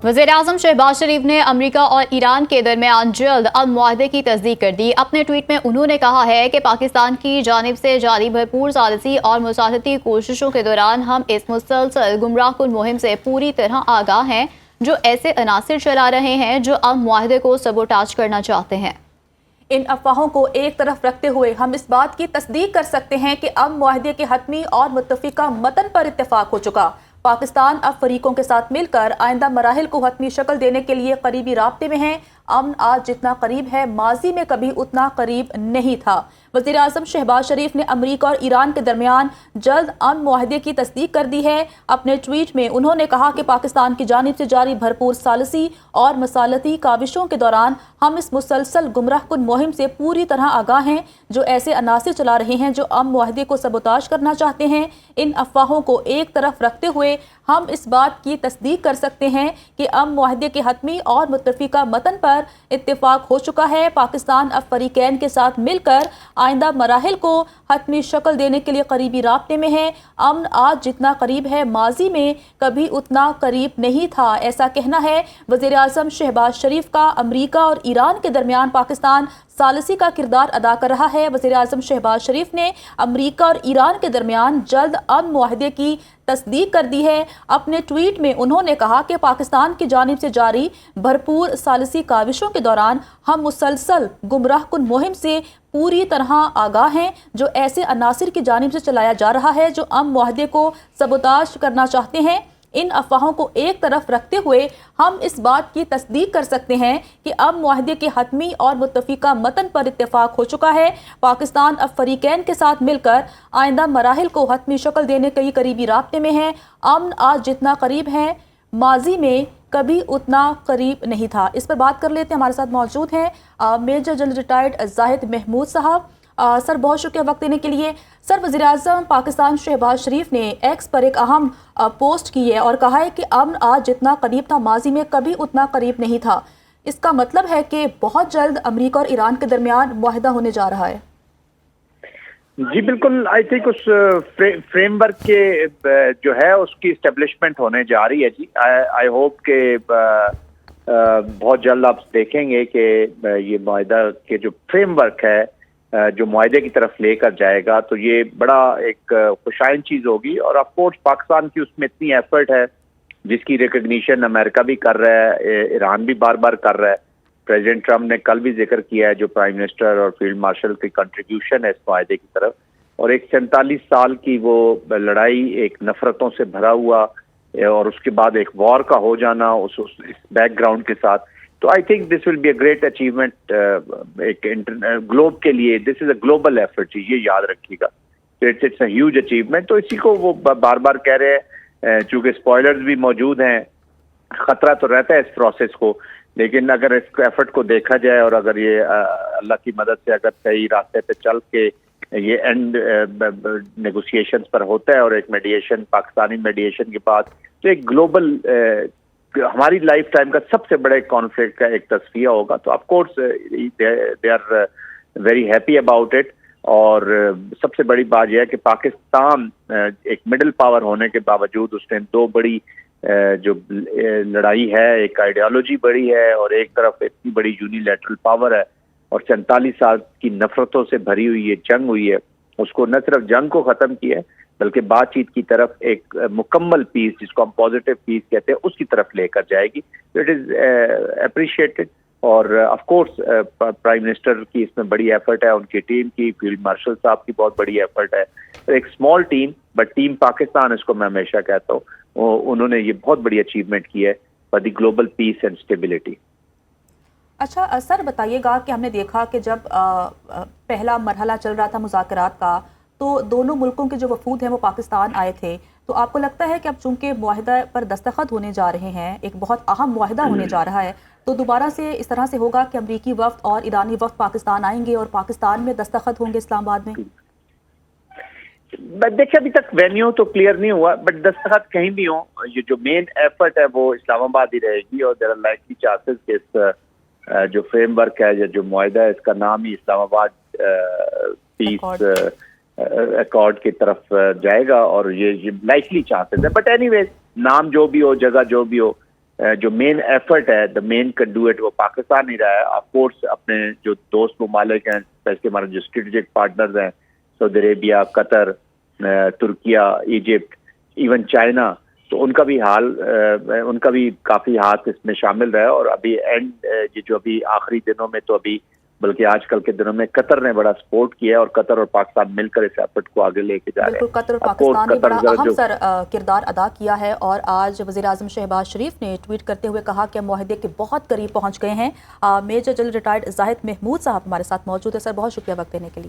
वज़ीर-ए-आज़म शहबाज शरीफ ने अमरीका और ईरान के दरमियान जल्द अमन मुआहदे की तस्दीक कर दी। अपने ट्वीट में उन्होंने कहा है कि पाकिस्तान की जानिब से जारी भरपूर सालिसी और मुसालती कोशिशों के दौरान हम इस मुसलसल गुमराहकुन मुहिम से पूरी तरह आगाह हैं जो ऐसे अनासिर चला रहे हैं जो अमन मुआहदे को सबोटाज करना चाहते हैं। इन अफवाहों को एक तरफ रखते हुए हम इस बात की तस्दीक कर सकते हैं कि अमन मुआहदे के हतमी और मुत्तफिका मतन पर इत्तेफाक हो चुका। पाकिस्तान अब फरीकों के साथ मिलकर आइंदा मराहिल को हतमी शक्ल देने के लिए करीबी राब्ते में है। अमन आज जितना करीब है माजी में कभी उतना करीब नहीं था। वज़ीर-ए-आज़म शहबाज शरीफ ने अमरीका और ईरान के दरमियान जल्द अमन मुआहदे की तस्दीक कर दी है। अपने ट्वीट में उन्होंने कहा कि पाकिस्तान की जानिब से जारी भरपूर सालिसी और मसालती काविशों के दौरान हम इस मुसलसल गुमराहकुन मुहिम से पूरी तरह आगाह हैं जो ऐसे अनासिर चला रहे हैं जो अमन मुआहदे को सबोताज करना चाहते हैं। इन अफवाहों को एक तरफ रखते हुए हम इस बात की तस्दीक कर सकते हैं कि अमन मुआहदे के हतमी और मुत्तफिका मतन पर इत्तेफाक हो चुका है। पाकिस्तान अब फरीकैन के साथ मिलकर आइंदा मराहिल को हतमी शक्ल देने के लिए करीबी राब्ते में है। अमन आज जितना करीब है माजी में कभी उतना करीब नहीं था, ऐसा कहना है वज़ीर-ए-आज़म शहबाज शरीफ का। अमरीका और ईरान के दरमियान पाकिस्तान सालिसी का किरदार अदा कर रहा है। वज़ीर-ए-आज़म शहबाज शरीफ ने अमरीका और ईरान के दरमियान जल्द अमन मुआहदे की तस्दीक कर दी है। अपने ट्वीट में उन्होंने कहा कि पाकिस्तान की जानिब से जारी भरपूर सालिसी काविशों के दौरान हम मुसलसल गुमराहकुन मुहिम से पूरी तरह आगाह हैं जो ऐसे अनासिर की जानिब से चलाया जा रहा है जो अमन मुआहदे को सबोताज करना चाहते हैं। इन अफवाहों को एक तरफ रखते हुए हम इस बात की तस्दीक कर सकते हैं कि अमन मुआहदे के हतमी और मुत्तफिका मतन पर इत्तेफाक हो चुका है। पाकिस्तान अब फरीकैन के साथ मिलकर आइंदा मराहिल को हतमी शक्ल देने के करीबी राब्ते में है। अमन आज जितना करीब है माजी में कभी उतना करीब नहीं था। इस पर बात कर लेते हैं। हमारे साथ मौजूद हैं major general retired Zahid Mahmood साहब। सर बहुत शुक्रिया वक्त देने के लिए। सर वज़ीर-ए-आज़म पाकिस्तान शहबाज शरीफ ने एक्स पर एक अहम पोस्ट की है और कहा है कि अमन आज जितना करीब था माजी में कभी उतना करीब नहीं था। इसका मतलब है कि बहुत जल्द अमरीका और ईरान के दरमियान मुआहदा होने जा रहा है। जी बिल्कुल, आई थिंक उस फ्रेमवर्क के जो है उसकी इस्टेब्लिशमेंट होने जा रही है जी। आई होप के बहुत जल्द आप देखेंगे कि ये मुआहदा के जो फ्रेमवर्क है जो मुआहदे की तरफ लेकर जाएगा तो ये बड़ा एक खुशाइन चीज़ होगी। और ऑफ कोर्स पाकिस्तान की उसमें इतनी एफर्ट है जिसकी रिकग्निशन अमेरिका भी कर रहा है, ईरान भी बार बार कर रहा है। प्रेसिडेंट ट्रम्प ने कल भी जिक्र किया है जो प्राइम मिनिस्टर और फील्ड मार्शल की कंट्रीब्यूशन है इस मुआहदे की तरफ। और एक 47 साल की वो लड़ाई एक नफरतों से भरा हुआ और उसके बाद एक वॉर का हो जाना इस बैकग्राउंड के साथ, तो I think this will be a great achievement एक ग्लोब के लिए। This is a global effort, ये याद रखिएगा। It's a huge achievement. तो इसी को वो बार बार कह रहे हैं, चूंकि स्पॉयलर्स भी मौजूद हैं, खतरा तो रहता है इस प्रोसेस को, लेकिन अगर इस एफर्ट को देखा जाए और अगर ये अल्लाह की मदद से अगर सही रास्ते पे चल के ये एंड नेगोशिएशंस पर होता है और एक मेडिएशन, पाकिस्तानी मेडिएशन के बाद, तो एक ग्लोबल हमारी लाइफ टाइम का सबसे बड़े कॉन्फ्लिक्ट का एक तस्फिया होगा। तो of course they are very happy about it. और सबसे बड़ी बात यह है कि पाकिस्तान एक मिडिल पावर होने के बावजूद उसने दो बड़ी जो लड़ाई है, एक आइडियोलॉजी बड़ी है और एक तरफ इतनी बड़ी यूनिलैटरल पावर है और 44 साल की नफरतों से भरी हुई ये जंग हुई है, उसको न सिर्फ जंग को ख़त्म किया है बल्कि बातचीत की तरफ एक मुकम्मल पीस, जिसको हम पॉजिटिव पीस कहते हैं, उसकी तरफ लेकर जाएगी। तो इट इज़ अप्रिशिएटेड। और ऑफ कोर्स प्राइम मिनिस्टर की इसमें बड़ी एफर्ट है, उनकी टीम की, फील्ड मार्शल साहब की बहुत बड़ी एफर्ट है। एक small team but team Pakistan, इसको मैं हमेशा कहता हूँ, उन्होंने ये बहुत बड़ी अचीवमेंट की है for the global piece and stability. अच्छा सर बताइएगा कि हमने देखा कि जब पहला मरहला चल रहा था मुज़ाकरात का, तो दोनों मुल्कों के जो वफूद हैं वो पाकिस्तान आए थे। तो आपको लगता है कि अब चूंकि मुआहदा पर दस्तखत होने जा रहे हैं, एक बहुत अहम मुआहदा होने जा रहा है, तो दोबारा से इस तरह से होगा कि अमरीकी वफ्द और ईरानी वफ्द पाकिस्तान आएंगे और पाकिस्तान में दस्तखत होंगे इस्लामाबाद में? देखिए अभी तक वेन्यू तो क्लियर नहीं हुआ, बट दस्तखत कहीं भी हो, ये जो मेन एफर्ट है वो इस्लामाबाद ही रहेगी। और देयर आर लाइकली चांसेस कि इस जो फ्रेमवर्क है या जो मुआहदा है, इसका नाम ही इस्लामाबाद पीस अकॉर्ड की तरफ जाएगा और ये लाइकली चांसेस है। बट एनीवेज, नाम जो भी हो, जगह जो भी हो, جو مین ایفرٹ ہے، دا مین کنڈویٹ وہ پاکستان ہی رہا ہے. آف کورس اپنے جو دوست ممالک ہیں، اسپیشلی ہمارے جو اسٹریٹجک پارٹنرز ہیں، سعودی عربیہ، قطر، ترکیہ، ایجپٹ، ایون چائنا، تو ان کا بھی کافی ہاتھ اس میں شامل رہا ہے. اور ابھی جو ابھی آخری دنوں میں، تو ابھی بلکہ آج کل کے دنوں میں قطر نے بڑا سپورٹ کیا ہے، اور قطر اور پاکستان مل کر اس ایفرٹ کو آگے لے کے جا رہے ہیں. بالکل، قطر اور پاکستان نے بڑا اہم کردار ادا کیا ہے، اور آج وزیر اعظم شہباز شریف نے ٹویٹ کرتے ہوئے کہا کہ معاہدے کے بہت قریب پہنچ گئے ہیں. میجر جنرل ریٹائرڈ زاہد محمود صاحب ہمارے ساتھ موجود ہے. سر، بہت شکریہ وقت دینے کے لیے.